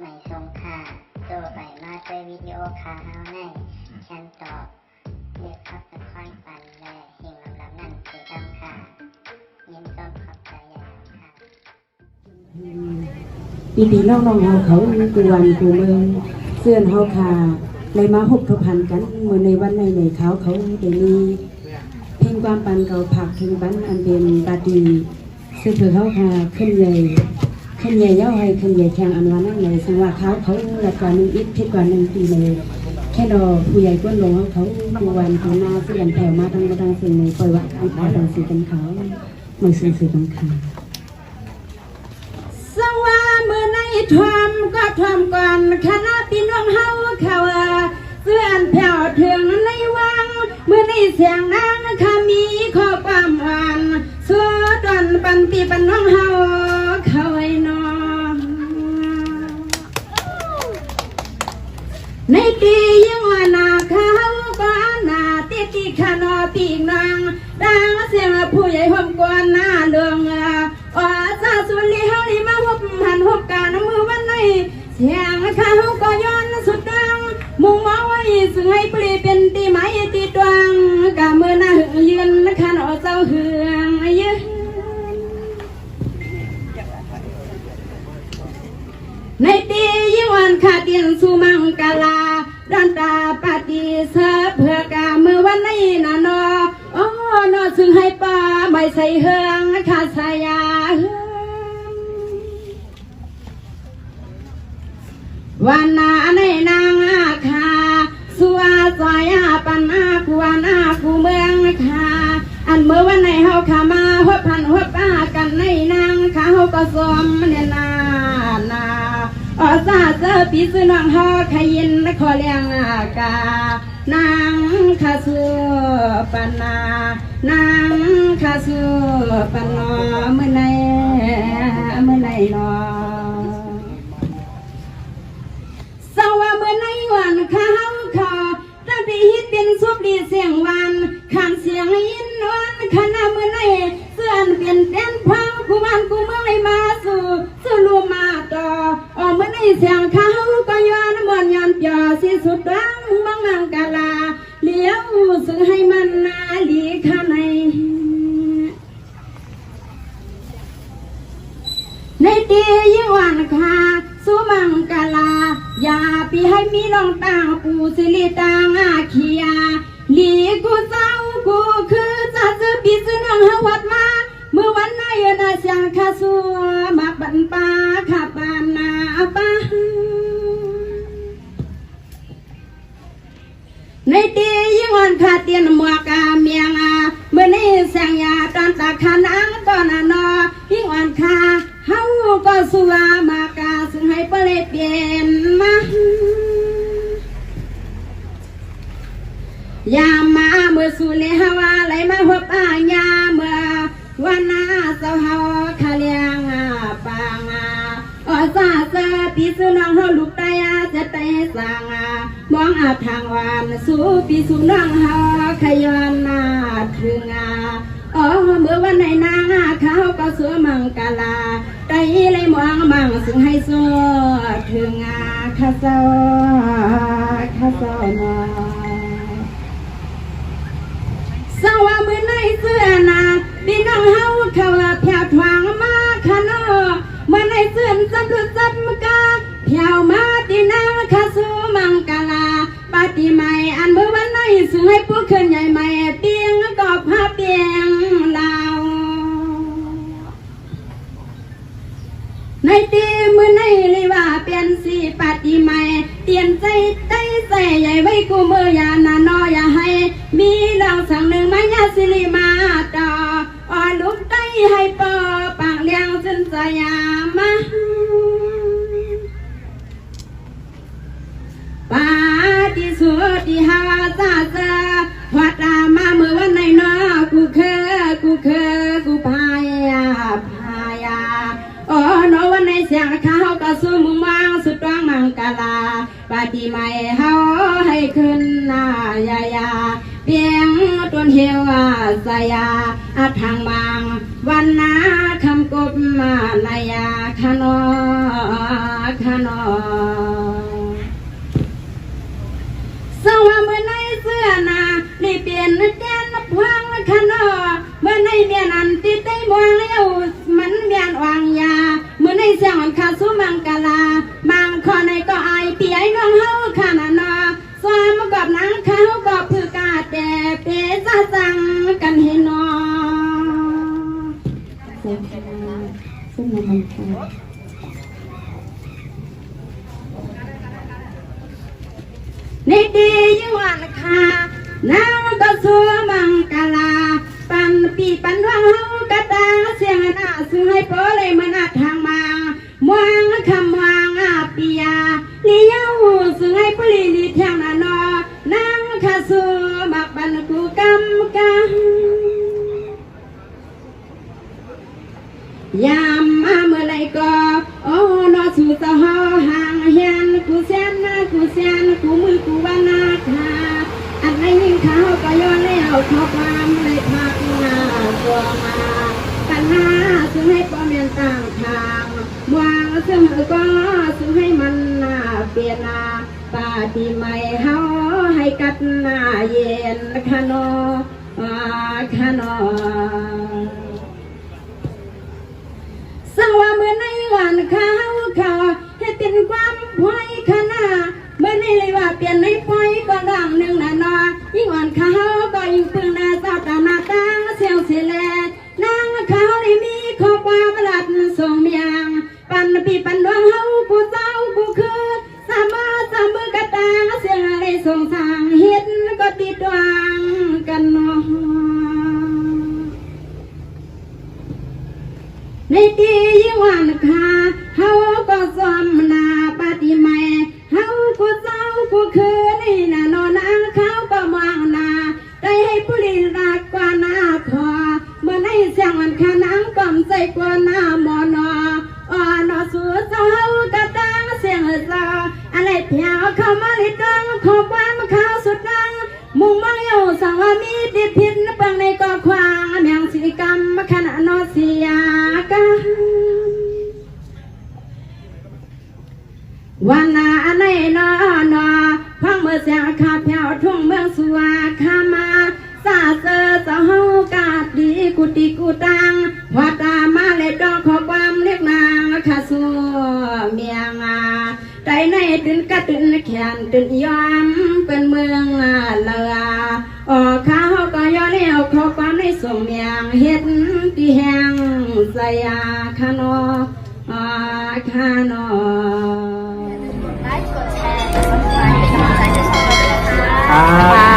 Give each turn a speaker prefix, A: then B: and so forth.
A: ไม่ทรงค่าตัวใบมาด้วยวิดีโอคาเฮาในฉันตอบเลือกขับตะค่อยปันและเฮงลำนั่นคือดำค่ะยินต้นขอบใจใหญ่ค่ะ
B: ปีน้องๆเขากูวันกูเมืองเสื่อนเฮาค่ะเลยมาหกทพันกันเมื่อในวันในเขาได้มีเพลงความปันเก่าผักถึงบันอันเป็นบาดีซึ่งเพื่อเขาค่ะขึ้นใหญ่เย้าให้ขึ้นใหญ่แข่งอันวันนั่นเลยสังว่าเขาหลักกว่า1 อิฐเพชรกว่า1 ปีเลยแค่ดอผู้ใหญ่ก้นลงเขากูวันเขาหน้าเสื่อนแผ่วมาดังสิ่งในปล่อยว่าอันขายดังสีกันเขาไม่ซื้อกันค่ะสว่าเมื่อในทวมก็ทวมก่อนคณะพี่น้องเฮาเขาเสื่อนแผ่วถึงในวังเมื่อในเสียงนางค่ะมีข้อความหวานสัวดอนปันตีปันน้องเฮาเขาไอ้น้องในตียังว่านาเขาก็นาตีขานอตีนางดังเสียงผู้ใหญ่หอมกวนหน้าเลืองซาสุลีเฮานี่มาหุบหันหุบการมือวันในเสียงเขาก็ย้อนสุดดังมุ่งมองไว้ซึ่งให้ปลีเป็นตีไม้ตีดวงกะมือหน้ายืนขันเอาเจ้าเหืองยืนในตียิ่งวันขาดเตียนสุมังกาลาดอนตาปฏิเสธเพื่อกามือวันในน่ะนอนอซึ่งให้ป้าไม่ใส่เหืองขาดสายาวันนาในนางอาคาสัวซอยปันอากูวันอากูเมืองค่ะอันเมื่อวันในเฮาขามาหัวพันหัวป้ากันในนางขาเฮาก็สมเนี่ยนาซาเจอปีซื้อน้องเฮาขยินขอเลี้ยงอากานางขาสัวปันนางขาสัวปันนอเมื่อในนอสว่าเมื่อในวันข้าวขอตาดีฮิตเป็นสุบดีเสียงวันขันเสียงยินวันขณะเมื่อในเสื่อนเปลี่ยนแดนพังกูบ้านกูเมืองเลยมาสู่ลูมาต่อเมื่อในเสียงข้าวก็ย้อนมอนย้อนเปียสิสุดดังมังมังกาลาเลี้ยวซึ่งให้มันนาลีข้าในตียิ่งวันค่ะสุมังกาลาอย่าปีให้มีน้องต่างปูสิริตางอาเคียลีกูเจ้ากูคือจะซื้อปีซื้อน้องหวัดมาเมื่อวันนายนาเสียงข้าสัวมาบันปาข้าปานนาป้าในตียิ่งวันขาเตียนมัวกาเมียงเมื่อนี้แสงยาตอนตาขานางตอนนอยิ่งวันคาเฮาก็สัวมากาซึ่งให้เปลี่ยนเปลี่ยนมายามมาเมื่อสุเลหาวาไหลมาหัวป้ายาเมื่อวันนาเสาเฮาขะเลียงปางซาซาปีสุน้องเฮาลูกตายจะตายสางมองทางวันสู่ปีสุน้องเฮาขย้อนนาถึงเมื่อวันไหนนางเขาก็สวมังกาลาไตเลยมองมังซึ่งให้สวถึงข้าเจ้านาสว่าเมื่อในเสื้อนาพี่น้องเฮาเขาแผ่วทวางมาขนอเมื่อในเสื้อจำดุจำกาแผ่วมาตีนางข้าสวมังกาลาปฏิใหม่อันเมื่อวันไหนซึ่งให้ผู้ขึ้นใหญ่ใหม่เตียงกอบผ้าเตียงในตีมือในเลยว่าเปลี่ยนสีปฏิใหม่เตียนใจใหญ่ไว้กูมือยานานออย่าให้มีเราสั่งหนึ่งมายาสิริมาต่อลูกไตให้ปอปากเลี้ยงจนใจยามาปาติสุติหาซาซาวัดมาเมื่อวันไหนนอกูพายานอวันในเสียงข้าวก็สู้มุงมังสุดว่างมังกาลาปาฏิไม่เฮาให้ขึ้นนายาเพียงต้นเหี่ยวสายาทางบางวันนาคำ กบมาลายาคานอคานอสว่าเมื่อในเสื้อนาได้เปลี่ยนแกนพวงคานอเมื่อในเมียนันติดได้มวงแล้วมันเมียนวางยาเมื่อในเสียงมันขาสุมังกาลาบางคอในก็ไอเปียน้องเฮาขานานอสวามกับนางเขาก็พือกาแต่เปซาจังกันเฮนอเสียงซึ่งมันค่ะในดียิ่งวันคานางก็สัวมังกาลาปันปีปันดวงเฮากะตาเสียงหน้าซึ่งให้โปเลยมันอัดทางมามวงคำวางอาปียาลีเย้าซึ่งให้ปลีลีเทียงนานอนางคาสัวบักบันกูกำกันยามมาเมื่อไรก็โอ้นอสู่ตะหอห่างเฮียนกูเสียนนะกูเสียนกูมือกูวานาคาอันไหนยิ่งเขาก็ย้อนแล้วขอความเลยพักหน้าตัวมาปัญหาซึ่งให้ป้อมเมียนต่างทางวางซึ่งก็ซึ่งให้มันหน้าเปลี่ยนหน้าปาฏิไม่เฮาให้กัดหน้าเย็นคานอคานอสังว่าเมื่อในวันเขาให้เป็นความพอยขนาเมื่อในเลยว่าเปลี่ยนในพอยก็ดังหนึ่งนอยิ่งวันเขาก็ยิ่งพึงนาเจ้าตามาตาเสียวเสียแลนางเขาได้มีข้อความหลัดส่งเมียงปันปีปันดวงเฮากูเจ้ากูคือสามมือกระตาเสียงอะไรส่งทางเฮ็ดก็ติดดวงกันนอในที่ยิ่งวันคาเฮาก็สมนาปฏิไม่เฮากูเจ้ากูคือนี่นะนอนางเขาก็มองนาได้ให้ผู้ลีรักกว่าหน้าคอเมื่อในเสียงวันคานางกำใจกว่าหน้ามอนอนอสู่เจ้าเฮากระตังเสียงเจ้าอะไรเพียวเข้ามาลิดงขอบความข้าวสุดดังมุ่งมั่งโยสังว่ามีติดพิษปังในก็ควางแมงสิกรรมขณะนอเสียกันวันนาในนอนอพังเมื่อเสียงขาเพียวทุ่งเมืองสุวาคามาซาเซอเจ้าเฮากาดดีกุติกุตังวัดตามาเลยดอกขอความเรียกนางข้าสัวเมียงใจในตื่นกระตื่นแขนตื่นยอมเป็นเมืองเลือข้าเขาก็ย้อนเลี้ยวขอความในส่งเมียงเฮ็ดที่แห้งใส่คานอคานอ
C: ไลค์กดแชร์กด Subscribe เป็นกำลังใจให้ช่องเราด้วยนะคะ